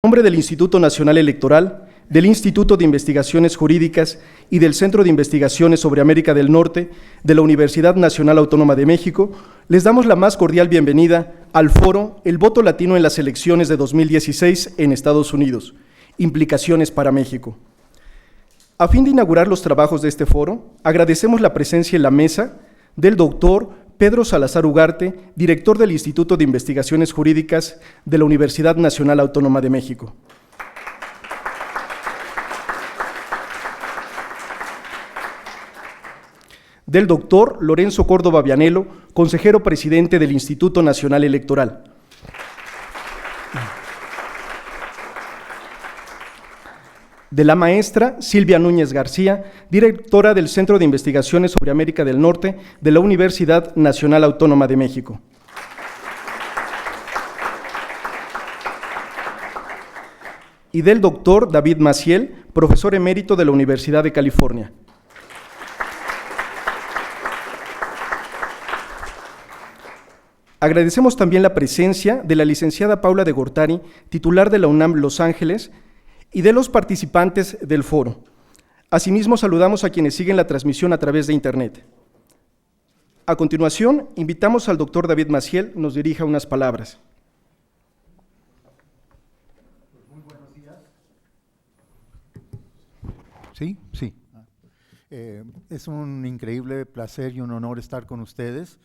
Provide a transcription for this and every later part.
En nombre del Instituto Nacional Electoral, del Instituto de Investigaciones Jurídicas y del Centro de Investigaciones sobre América del Norte de la Universidad Nacional Autónoma de México, les damos la más cordial bienvenida al foro El voto latino en las elecciones de 2016 en Estados Unidos, implicaciones para México. A fin de inaugurar los trabajos de este foro, agradecemos la presencia en la mesa del doctor Pedro Salazar Ugarte, director del Instituto de Investigaciones Jurídicas de la Universidad Nacional Autónoma de México. Del doctor Lorenzo Córdoba Vianello, consejero presidente del Instituto Nacional Electoral. De la maestra Silvia Núñez García, directora del Centro de Investigaciones sobre América del Norte de la Universidad Nacional Autónoma de México. Y del doctor David Maciel, profesor emérito de la Universidad de California. Agradecemos también la presencia de la licenciada Paula de Gortari, titular de la UNAM Los Ángeles, y de los participantes del foro. Asimismo, saludamos a quienes siguen la transmisión a través de Internet. A continuación, invitamos al doctor David Maciel nos dirija unas palabras. Muy buenos días. Sí. Es un increíble placer y un honor estar con ustedes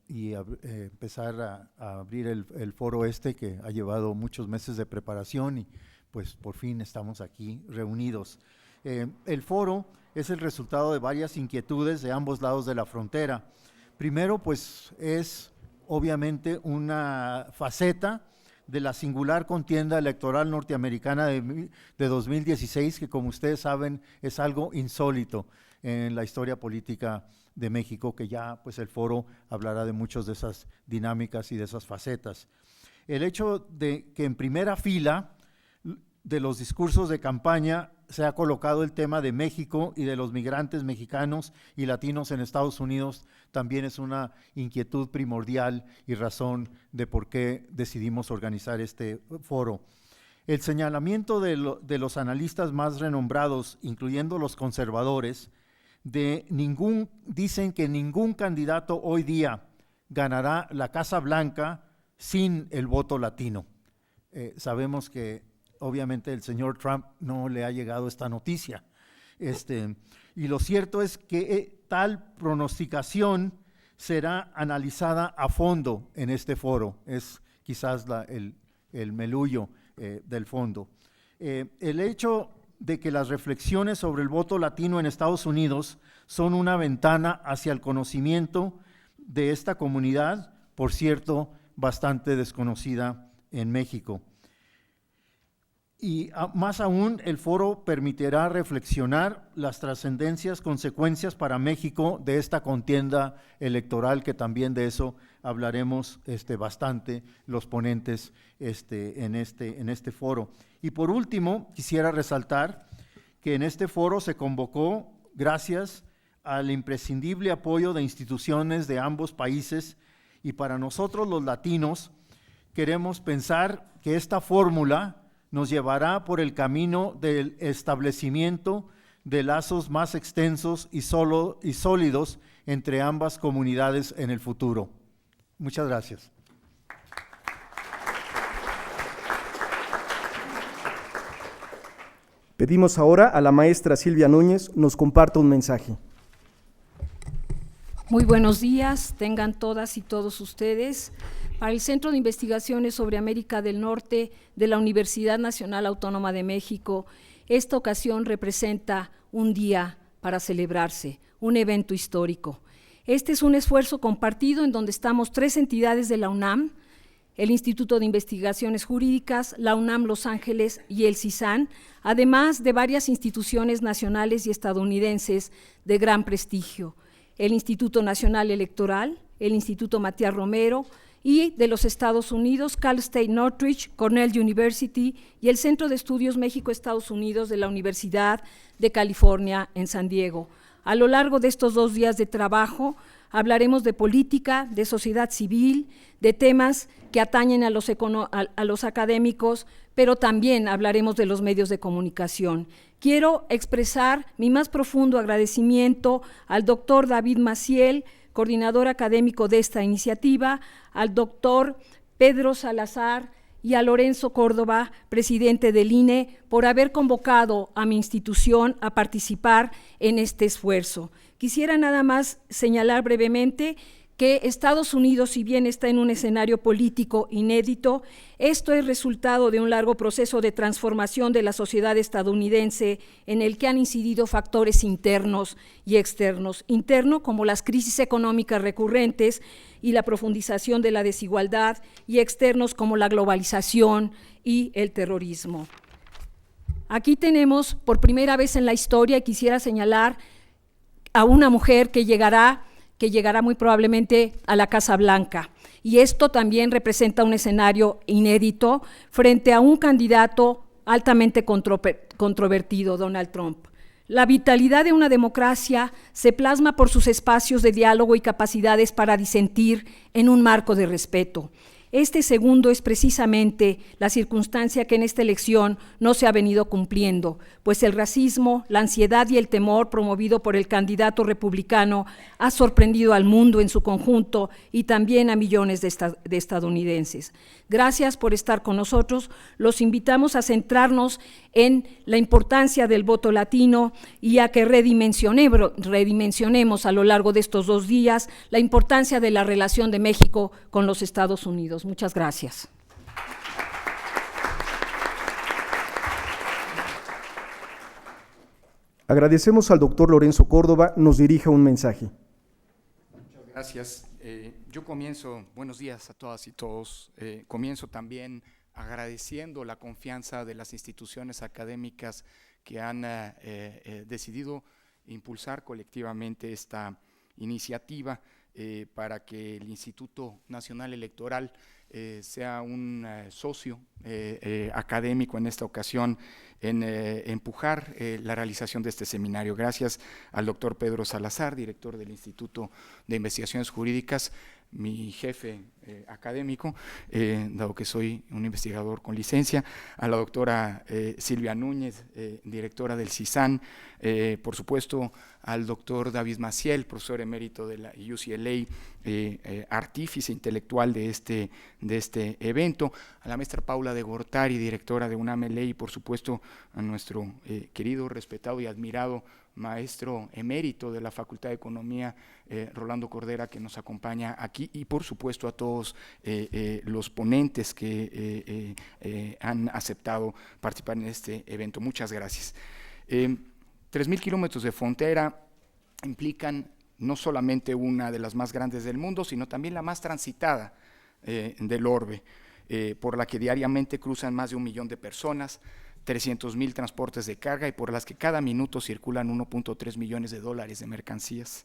y empezar a abrir el foro que ha llevado muchos meses de preparación y pues por fin estamos aquí reunidos. El foro es el resultado de varias inquietudes de ambos lados de la frontera. Primero, pues es obviamente una faceta de la singular contienda electoral norteamericana de 2016, que como ustedes saben es algo insólito en la historia política de México, que ya pues el foro hablará de muchas de esas dinámicas y de esas facetas. El hecho de que en primera fila de los discursos de campaña se ha colocado el tema de México y de los migrantes mexicanos y latinos en Estados Unidos también es una inquietud primordial y razón de por qué decidimos organizar este foro. El señalamiento de los analistas más renombrados, incluyendo los conservadores, dicen que ningún candidato hoy día ganará la Casa Blanca sin el voto latino. Sabemos que obviamente el señor Trump no le ha llegado esta noticia. Y lo cierto es que tal pronosticación será analizada a fondo en este foro. Es quizás el melullo del fondo. El hecho de que las reflexiones sobre el voto latino en Estados Unidos son una ventana hacia el conocimiento de esta comunidad, por cierto, bastante desconocida en México. Y más aún, el foro permitirá reflexionar las trascendencias, consecuencias para México de esta contienda electoral, que también de eso hablaremos bastante los ponentes en este foro. Y por último, quisiera resaltar que en este foro se convocó gracias al imprescindible apoyo de instituciones de ambos países, y para nosotros los latinos queremos pensar que esta fórmula nos llevará por el camino del establecimiento de lazos más extensos y sólidos entre ambas comunidades en el futuro. Muchas gracias. Pedimos ahora a la maestra Silvia Núñez nos comparta un mensaje. Muy buenos días, tengan todas y todos ustedes. Para el Centro de Investigaciones sobre América del Norte de la Universidad Nacional Autónoma de México, esta ocasión representa un día para celebrarse, un evento histórico. Este es un esfuerzo compartido en donde estamos 3 entidades de la UNAM, el Instituto de Investigaciones Jurídicas, la UNAM Los Ángeles y el CISAN, además de varias instituciones nacionales y estadounidenses de gran prestigio, el Instituto Nacional Electoral, el Instituto Matías Romero, y de los Estados Unidos, Cal State Northridge, Cornell University y el Centro de Estudios México-Estados Unidos de la Universidad de California en San Diego. A lo largo de estos 2 días de trabajo hablaremos de política, de sociedad civil, de temas que atañen a los académicos, pero también hablaremos de los medios de comunicación. Quiero expresar mi más profundo agradecimiento al doctor David Maciel, coordinador académico de esta iniciativa, al doctor Pedro Salazar y a Lorenzo Córdoba, presidente del INE, por haber convocado a mi institución a participar en este esfuerzo. Quisiera nada más señalar brevemente que Estados Unidos, si bien está en un escenario político inédito, esto es resultado de un largo proceso de transformación de la sociedad estadounidense en el que han incidido factores internos y externos. Interno, como las crisis económicas recurrentes y la profundización de la desigualdad, y externos como la globalización y el terrorismo. Aquí tenemos por primera vez en la historia, y quisiera señalar a una mujer que llegará muy probablemente a la Casa Blanca. Y esto también representa un escenario inédito frente a un candidato altamente controvertido, Donald Trump. La vitalidad de una democracia se plasma por sus espacios de diálogo y capacidades para disentir en un marco de respeto. Este segundo es precisamente la circunstancia que en esta elección no se ha venido cumpliendo, pues el racismo, la ansiedad y el temor promovido por el candidato republicano ha sorprendido al mundo en su conjunto y también a millones de estadounidenses. Gracias por estar con nosotros. Los invitamos a centrarnos en la importancia del voto latino y a que redimensionemos a lo largo de estos 2 días la importancia de la relación de México con los Estados Unidos. Muchas gracias. Agradecemos al doctor Lorenzo Córdoba, nos dirija un mensaje. Muchas gracias. Yo comienzo, buenos días a todas y todos, comienzo también agradeciendo la confianza de las instituciones académicas que han decidido impulsar colectivamente esta iniciativa para que el Instituto Nacional Electoral sea un socio académico en esta ocasión en empujar la realización de este seminario. Gracias al doctor Pedro Salazar, director del Instituto de Investigaciones Jurídicas, mi jefe académico, dado que soy un investigador con licencia, a la doctora Silvia Núñez, directora del CISAN, por supuesto al doctor David Maciel, profesor emérito de la UCLA, artífice intelectual de este evento, a la maestra Paula de Gortari, directora de UNAM-LA, y por supuesto a nuestro querido, respetado y admirado maestro emérito de la Facultad de Economía, Rolando Cordera, que nos acompaña aquí, y por supuesto a todos los ponentes que han aceptado participar en este evento. Muchas gracias. 3,000 kilómetros de frontera implican no solamente una de las más grandes del mundo, sino también la más transitada del orbe, por la que diariamente cruzan más de 1 millón de personas, 300,000 transportes de carga y por las que cada minuto circulan 1.3 millones de dólares de mercancías.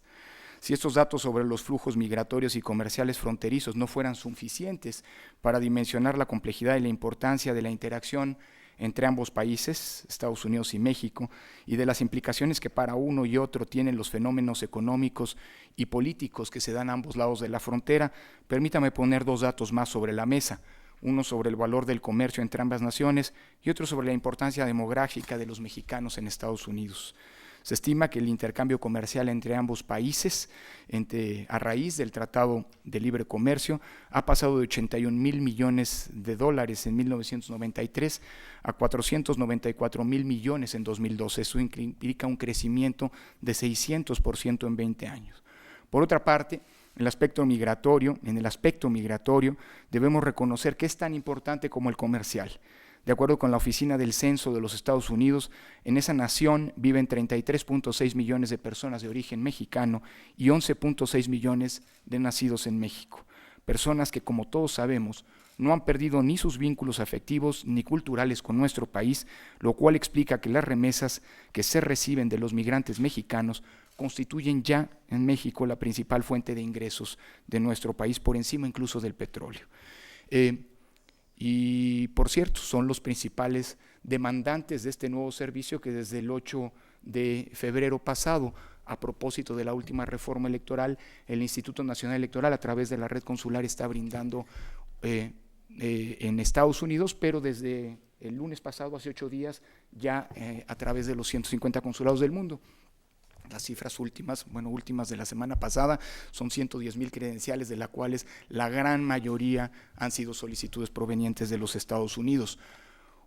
Si estos datos sobre los flujos migratorios y comerciales fronterizos no fueran suficientes para dimensionar la complejidad y la importancia de la interacción entre ambos países, Estados Unidos y México, y de las implicaciones que para uno y otro tienen los fenómenos económicos y políticos que se dan a ambos lados de la frontera, permítame poner 2 datos más sobre la mesa, uno sobre el valor del comercio entre ambas naciones y otro sobre la importancia demográfica de los mexicanos en Estados Unidos. Se estima que el intercambio comercial entre ambos países, a raíz del Tratado de Libre Comercio, ha pasado de 81,000 millones de dólares en 1993 a 494,000 millones en 2012. Eso implica un crecimiento de 600% en 20 años. Por otra parte, en el aspecto migratorio debemos reconocer que es tan importante como el comercial. De acuerdo con la Oficina del Censo de los Estados Unidos, en esa nación viven 33.6 millones de personas de origen mexicano y 11.6 millones de nacidos en México. Personas que, como todos sabemos, no han perdido ni sus vínculos afectivos ni culturales con nuestro país, lo cual explica que las remesas que se reciben de los migrantes mexicanos constituyen ya en México la principal fuente de ingresos de nuestro país, por encima incluso del petróleo. Y por cierto, son los principales demandantes de este nuevo servicio que desde el 8 de febrero pasado a propósito de la última reforma electoral, el Instituto Nacional Electoral a través de la red consular está brindando en Estados Unidos, pero desde el lunes pasado, hace 8 días, ya a través de los 150 consulados del mundo. Las cifras últimas de la semana pasada son 110,000 credenciales, de las cuales la gran mayoría han sido solicitudes provenientes de los Estados Unidos.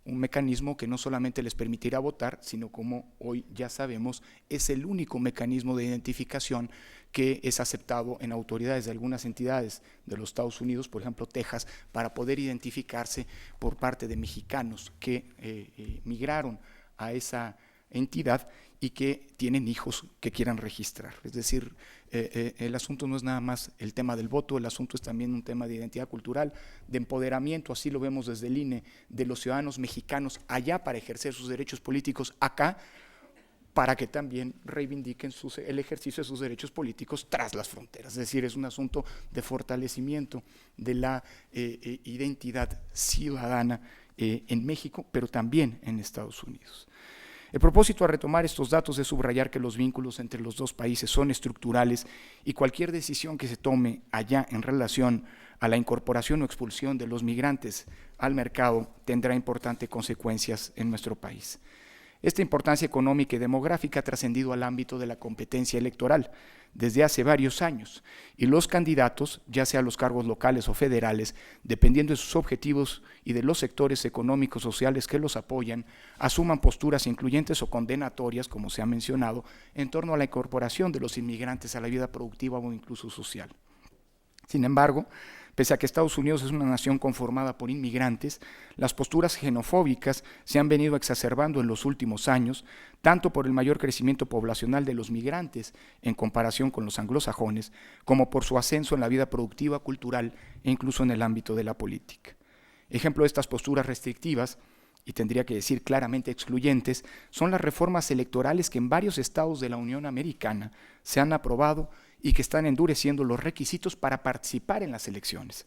Un mecanismo que no solamente les permitirá votar, sino, como hoy ya sabemos, es el único mecanismo de identificación que es aceptado en autoridades de algunas entidades de los Estados Unidos, por ejemplo Texas, para poder identificarse por parte de mexicanos que migraron a esa entidad y que tienen hijos que quieran registrar. Es decir, el asunto no es nada más el tema del voto, el asunto es también un tema de identidad cultural, de empoderamiento, así lo vemos desde el INE, de los ciudadanos mexicanos allá para ejercer sus derechos políticos acá, para que también reivindiquen el ejercicio de sus derechos políticos tras las fronteras. Es decir, es un asunto de fortalecimiento de la identidad ciudadana en México, pero también en Estados Unidos. El propósito a retomar estos datos es subrayar que los vínculos entre los dos países son estructurales y cualquier decisión que se tome allá en relación a la incorporación o expulsión de los migrantes al mercado tendrá importantes consecuencias en nuestro país. Esta importancia económica y demográfica ha trascendido al ámbito de la competencia electoral desde hace varios años, y los candidatos, ya sea los cargos locales o federales, dependiendo de sus objetivos y de los sectores económicos sociales que los apoyan, asuman posturas incluyentes o condenatorias, como se ha mencionado, en torno a la incorporación de los inmigrantes a la vida productiva o incluso social. Sin embargo, pese a que Estados Unidos es una nación conformada por inmigrantes, las posturas xenofóbicas se han venido exacerbando en los últimos años, tanto por el mayor crecimiento poblacional de los migrantes en comparación con los anglosajones, como por su ascenso en la vida productiva, cultural e incluso en el ámbito de la política. Ejemplo de estas posturas restrictivas, y tendría que decir claramente excluyentes, son las reformas electorales que en varios estados de la Unión Americana se han aprobado y que están endureciendo los requisitos para participar en las elecciones.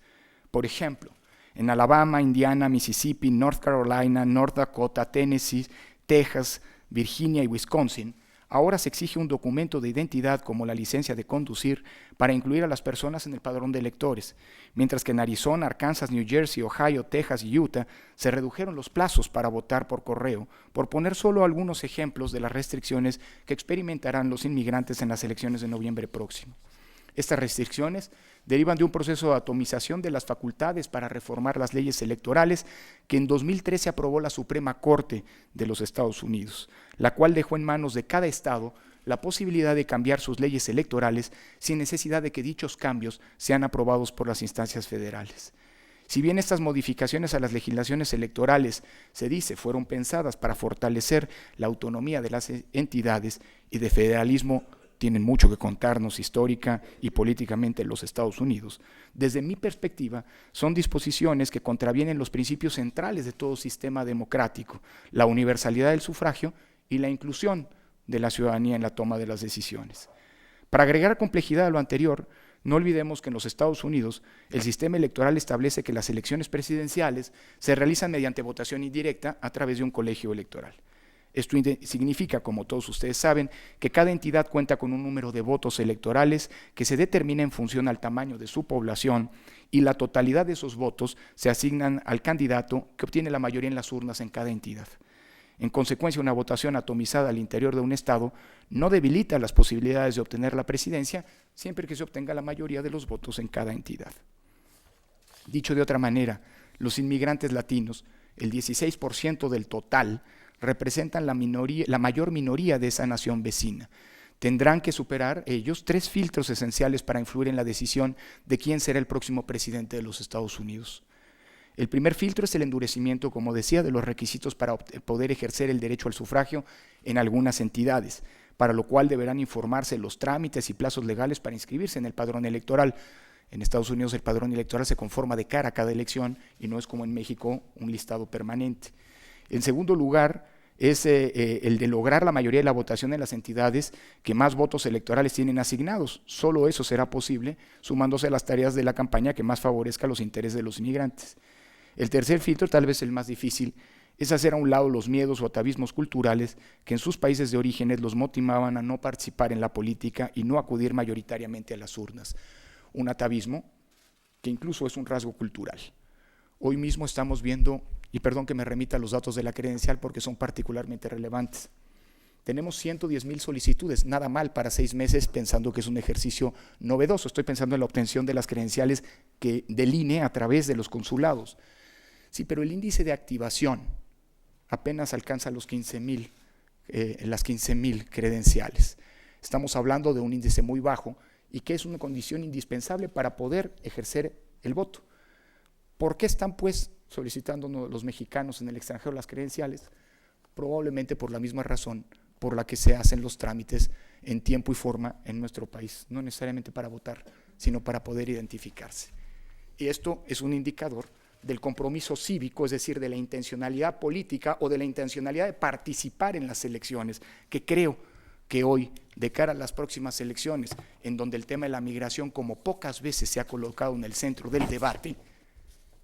Por ejemplo, en Alabama, Indiana, Mississippi, North Carolina, North Dakota, Tennessee, Texas, Virginia y Wisconsin, ahora se exige un documento de identidad como la licencia de conducir para incluir a las personas en el padrón de electores, mientras que en Arizona, Arkansas, New Jersey, Ohio, Texas y Utah se redujeron los plazos para votar por correo, por poner solo algunos ejemplos de las restricciones que experimentarán los inmigrantes en las elecciones de noviembre próximo. Estas restricciones derivan de un proceso de atomización de las facultades para reformar las leyes electorales que en 2013 aprobó la Suprema Corte de los Estados Unidos, la cual dejó en manos de cada estado la posibilidad de cambiar sus leyes electorales sin necesidad de que dichos cambios sean aprobados por las instancias federales. Si bien estas modificaciones a las legislaciones electorales, se dice, fueron pensadas para fortalecer la autonomía de las entidades y de federalismo, tienen mucho que contarnos histórica y políticamente en los Estados Unidos. Desde mi perspectiva, son disposiciones que contravienen los principios centrales de todo sistema democrático, la universalidad del sufragio y la inclusión de la ciudadanía en la toma de las decisiones. Para agregar complejidad a lo anterior, no olvidemos que en los Estados Unidos el sistema electoral establece que las elecciones presidenciales se realizan mediante votación indirecta a través de un colegio electoral. Esto significa, como todos ustedes saben, que cada entidad cuenta con un número de votos electorales que se determina en función al tamaño de su población y la totalidad de esos votos se asignan al candidato que obtiene la mayoría en las urnas en cada entidad. En consecuencia, una votación atomizada al interior de un estado no debilita las posibilidades de obtener la presidencia siempre que se obtenga la mayoría de los votos en cada entidad. Dicho de otra manera, los inmigrantes latinos, el 16% del total, representan la mayor minoría de esa nación vecina. Tendrán que superar ellos 3 filtros esenciales para influir en la decisión de quién será el próximo presidente de los Estados Unidos. El primer filtro es el endurecimiento, como decía, de los requisitos para poder ejercer el derecho al sufragio en algunas entidades, para lo cual deberán informarse los trámites y plazos legales para inscribirse en el padrón electoral. En Estados Unidos el padrón electoral se conforma de cara a cada elección y no es como en México un listado permanente. En segundo lugar, es el de lograr la mayoría de la votación en las entidades que más votos electorales tienen asignados. Solo eso será posible sumándose a las tareas de la campaña que más favorezca los intereses de los inmigrantes. El tercer filtro, tal vez el más difícil, es hacer a un lado los miedos o atavismos culturales que en sus países de orígenes los motivaban a no participar en la política y no acudir mayoritariamente a las urnas. Un atavismo que incluso es un rasgo cultural. Hoy mismo estamos viendo, y perdón que me remita a los datos de la credencial porque son particularmente relevantes, tenemos 110,000 solicitudes, nada mal para 6 meses, pensando que es un ejercicio novedoso. Estoy pensando en la obtención de las credenciales del INE a través de los consulados. Sí, pero el índice de activación apenas alcanza los 15,000, las 15,000 credenciales. Estamos hablando de un índice muy bajo y que es una condición indispensable para poder ejercer el voto. ¿Por qué están pues solicitando los mexicanos en el extranjero las credenciales? Probablemente por la misma razón por la que se hacen los trámites en tiempo y forma en nuestro país, no necesariamente para votar, sino para poder identificarse. Y esto es un indicador del compromiso cívico, es decir, de la intencionalidad política o de la intencionalidad de participar en las elecciones, que creo que hoy, de cara a las próximas elecciones, en donde el tema de la migración, como pocas veces se ha colocado en el centro del debate,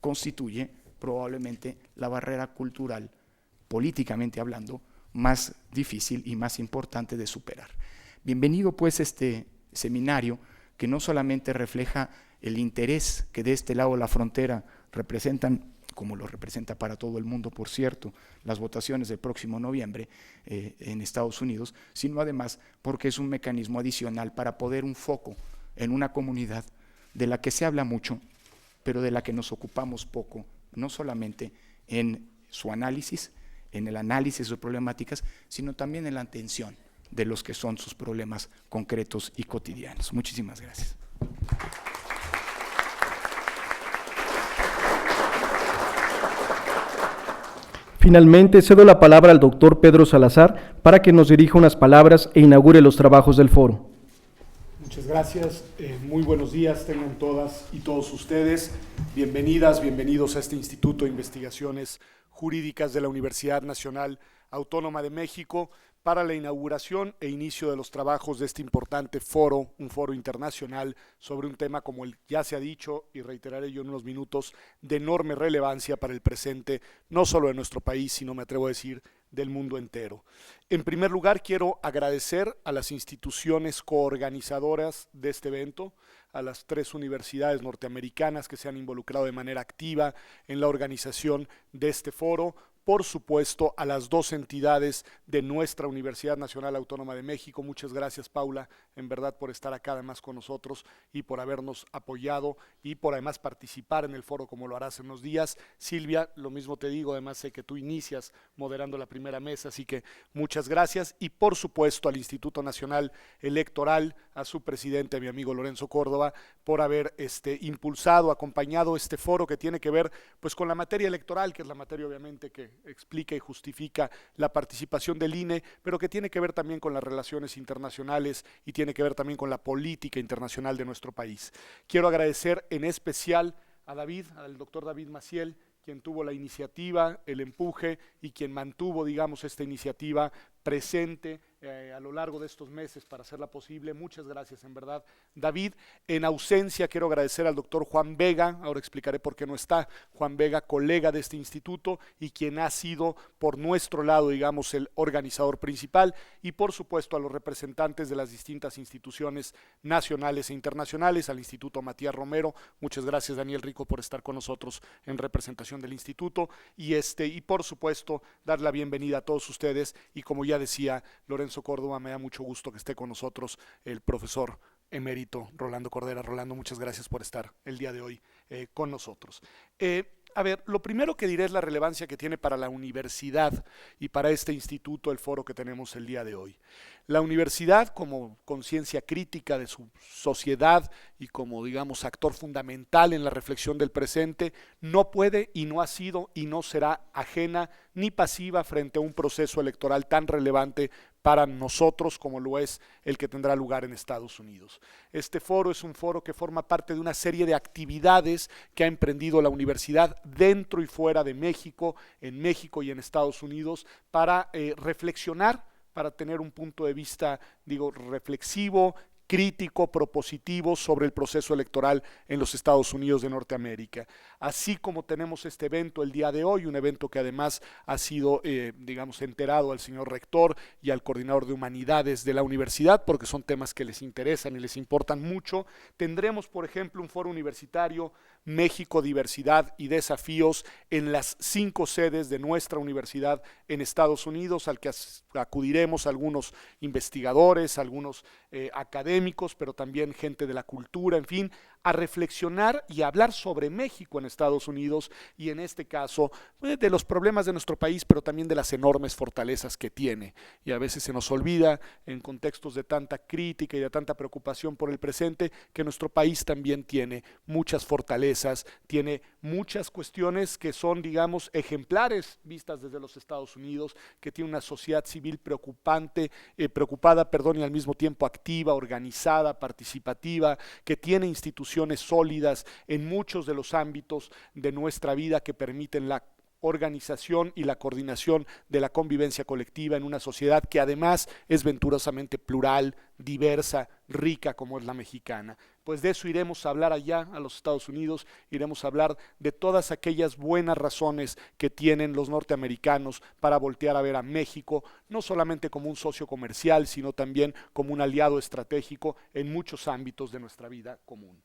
constituye probablemente la barrera cultural, políticamente hablando, más difícil y más importante de superar. Bienvenido pues este seminario que no solamente refleja el interés que de este lado de la frontera representan, como lo representa para todo el mundo, por cierto, las votaciones del próximo noviembre en Estados Unidos, sino además porque es un mecanismo adicional para poner un foco en una comunidad de la que se habla mucho, pero de la que nos ocupamos poco, no solamente en su análisis, en el análisis de sus problemáticas, sino también en la atención de los que son sus problemas concretos y cotidianos. Muchísimas gracias. Finalmente, cedo la palabra al doctor Pedro Salazar para que nos dirija unas palabras e inaugure los trabajos del foro. Muchas gracias, muy buenos días tengan todas y todos ustedes. Bienvenidas, bienvenidos a este Instituto de Investigaciones Jurídicas de la Universidad Nacional Autónoma de México para la inauguración e inicio de los trabajos de este importante foro, un foro internacional sobre un tema, como ya se ha dicho y reiteraré yo en unos minutos, de enorme relevancia para el presente, no solo de nuestro país, sino me atrevo a decir del mundo entero. En primer lugar, quiero agradecer a las instituciones coorganizadoras de este evento, a las 3 universidades norteamericanas que se han involucrado de manera activa en la organización de este foro, por supuesto a las 2 entidades de nuestra Universidad Nacional Autónoma de México. Muchas gracias, Paula, en verdad por estar acá además con nosotros y por habernos apoyado y por además participar en el foro como lo harás en unos días. Silvia, lo mismo te digo, además sé que tú inicias moderando la primera mesa, así que muchas gracias. Y por supuesto al Instituto Nacional Electoral, a su presidente, a mi amigo Lorenzo Córdoba, por haber impulsado, acompañado este foro que tiene que ver pues con la materia electoral, que es la materia obviamente que explica y justifica la participación del INE, pero que tiene que ver también con las relaciones internacionales y tiene que ver también con la política internacional de nuestro país. Quiero agradecer en especial a David, al doctor David Maciel, quien tuvo la iniciativa, el empuje y quien mantuvo, digamos, esta iniciativa presente a lo largo de estos meses para hacerla posible. Muchas gracias, en verdad, David. En ausencia, quiero agradecer al doctor Juan Vega, ahora explicaré por qué no está, Juan Vega, colega de este instituto y quien ha sido por nuestro lado, digamos, el organizador principal, y por supuesto a los representantes de las distintas instituciones nacionales e internacionales, al Instituto Matías Romero. Muchas gracias, Daniel Rico, por estar con nosotros en representación del instituto, y por supuesto dar la bienvenida a todos ustedes, y como ya decía Lorenzo Córdoba, me da mucho gusto que esté con nosotros el profesor emérito Rolando Cordera. Rolando, muchas gracias por estar el día de hoy con nosotros. A ver, lo primero que diré es la relevancia que tiene para la universidad y para este instituto el foro que tenemos el día de hoy. La universidad, como conciencia crítica de su sociedad y como, digamos, actor fundamental en la reflexión del presente, no puede y no ha sido y no será ajena ni pasiva frente a un proceso electoral tan relevante para nosotros como lo es el que tendrá lugar en Estados Unidos. Este foro es un foro que forma parte de una serie de actividades que ha emprendido la universidad dentro y fuera de México, en México y en Estados Unidos, para reflexionar, para tener un punto de vista, digo, reflexivo, crítico, propositivo sobre el proceso electoral en los Estados Unidos de Norteamérica. Así como tenemos este evento el día de hoy, un evento que además ha sido, digamos, enterado al señor rector y al coordinador de humanidades de la universidad, porque son temas que les interesan y les importan mucho. Tendremos, por ejemplo, un foro universitario, México, Diversidad y Desafíos, en las 5 sedes de nuestra universidad en Estados Unidos, al que acudiremos algunos investigadores, algunos académicos, pero también gente de la cultura, en fin, a reflexionar y a hablar sobre México en Estados Unidos y en este caso de los problemas de nuestro país, pero también de las enormes fortalezas que tiene. Y a veces se nos olvida en contextos de tanta crítica y de tanta preocupación por el presente que nuestro país también tiene muchas fortalezas, tiene muchas cuestiones que son, digamos, ejemplares vistas desde los Estados Unidos, que tiene una sociedad civil preocupada, y al mismo tiempo activa, organizada, participativa, que tiene instituciones sólidas en muchos de los ámbitos de nuestra vida que permiten la organización y la coordinación de la convivencia colectiva en una sociedad que además es venturosamente plural, diversa, rica como es la mexicana. Pues de eso iremos a hablar allá a los Estados Unidos, iremos a hablar de todas aquellas buenas razones que tienen los norteamericanos para voltear a ver a México, no solamente como un socio comercial, sino también como un aliado estratégico en muchos ámbitos de nuestra vida común.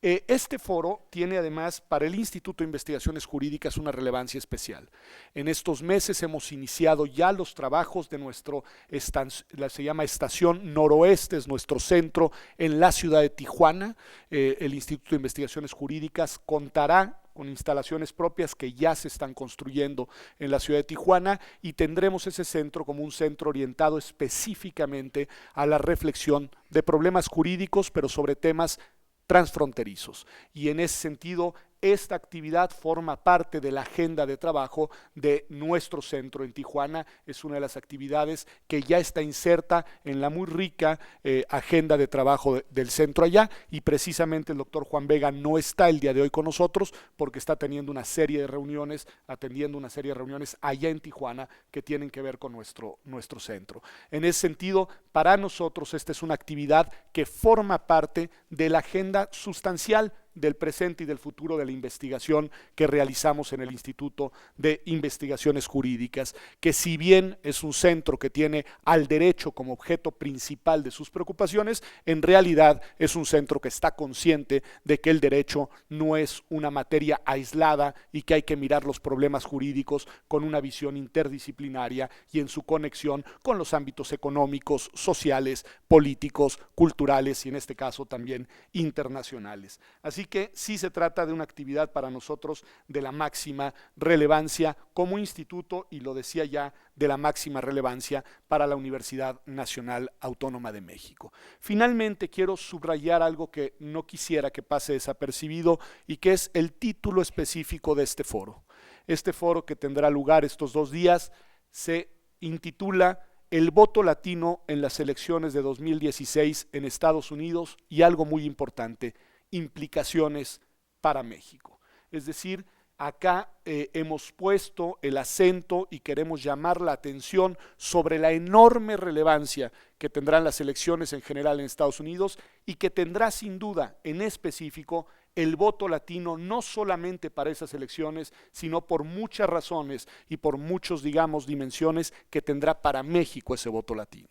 Este foro tiene además para el Instituto de Investigaciones Jurídicas una relevancia especial. En estos meses hemos iniciado ya los trabajos de nuestro, se llama Estación Noroeste, es nuestro centro en la ciudad de Tijuana. El Instituto de Investigaciones Jurídicas contará con instalaciones propias que ya se están construyendo en la ciudad de Tijuana y tendremos ese centro como un centro orientado específicamente a la reflexión de problemas jurídicos, pero sobre temas transfronterizos. Y en ese sentido, esta actividad forma parte de la agenda de trabajo de nuestro centro en Tijuana. Es una de las actividades que ya está inserta en la muy rica agenda de trabajo del centro allá, y precisamente el doctor Juan Vega no está el día de hoy con nosotros porque está teniendo una serie de reuniones, atendiendo una serie de reuniones allá en Tijuana que tienen que ver con nuestro centro. En ese sentido, para nosotros esta es una actividad que forma parte de la agenda sustancial del presente y del futuro de la investigación que realizamos en el Instituto de Investigaciones Jurídicas, que si bien es un centro que tiene al derecho como objeto principal de sus preocupaciones, en realidad es un centro que está consciente de que el derecho no es una materia aislada y que hay que mirar los problemas jurídicos con una visión interdisciplinaria y en su conexión con los ámbitos económicos, sociales, políticos, culturales y en este caso también internacionales. Así que sí se trata de una actividad para nosotros de la máxima relevancia como instituto y lo decía ya, de la máxima relevancia para la Universidad Nacional Autónoma de México. Finalmente quiero subrayar algo que no quisiera que pase desapercibido y que es el título específico de este foro. Este foro que tendrá lugar estos 2 días se intitula El voto latino en las elecciones de 2016 en Estados Unidos y algo muy importante, implicaciones para México. Es decir, acá hemos puesto el acento y queremos llamar la atención sobre la enorme relevancia que tendrán las elecciones en general en Estados Unidos y que tendrá sin duda en específico el voto latino no solamente para esas elecciones, sino por muchas razones y por muchos, digamos, dimensiones que tendrá para México ese voto latino.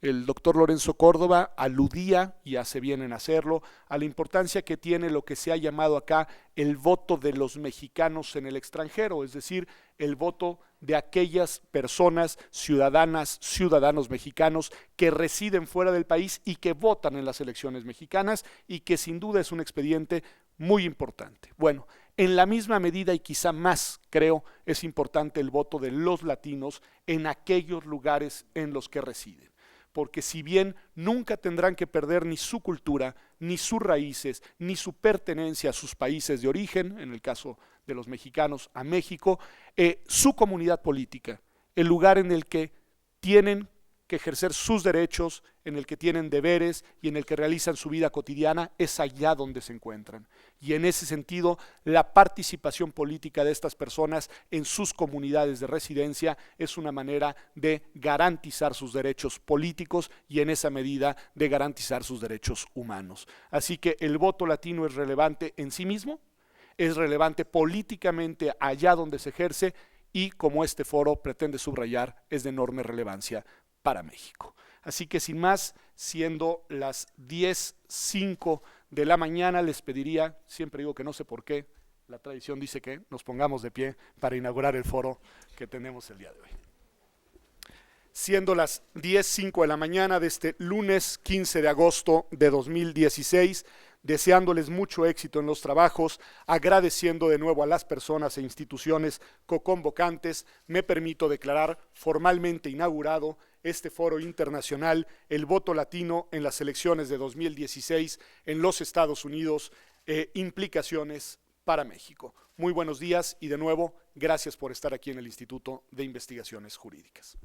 El doctor Lorenzo Córdoba aludía, y hace bien en hacerlo, a la importancia que tiene lo que se ha llamado acá el voto de los mexicanos en el extranjero, es decir, el voto de aquellas personas, ciudadanos mexicanos que residen fuera del país y que votan en las elecciones mexicanas y que sin duda es un expediente muy importante. Bueno, en la misma medida y quizá más, creo, es importante el voto de los latinos en aquellos lugares en los que residen. Porque si bien nunca tendrán que perder ni su cultura, ni sus raíces, ni su pertenencia a sus países de origen, en el caso de los mexicanos a México, su comunidad política, el lugar en el que tienen que ejercer sus derechos, en el que tienen deberes y en el que realizan su vida cotidiana, es allá donde se encuentran. Y en ese sentido, la participación política de estas personas en sus comunidades de residencia es una manera de garantizar sus derechos políticos y en esa medida de garantizar sus derechos humanos. Así que el voto latino es relevante en sí mismo, es relevante políticamente allá donde se ejerce y, como este foro pretende subrayar, es de enorme relevancia para México. Así que sin más, siendo las 10:05 de la mañana, les pediría, siempre digo que no sé por qué, la tradición dice que nos pongamos de pie para inaugurar el foro que tenemos el día de hoy. Siendo las 10:05 de la mañana de este lunes 15 de agosto de 2016, deseándoles mucho éxito en los trabajos, agradeciendo de nuevo a las personas e instituciones coconvocantes, me permito declarar formalmente inaugurado este foro internacional, el voto latino en las elecciones de 2016 en los Estados Unidos, implicaciones para México. Muy buenos días y de nuevo, gracias por estar aquí en el Instituto de Investigaciones Jurídicas.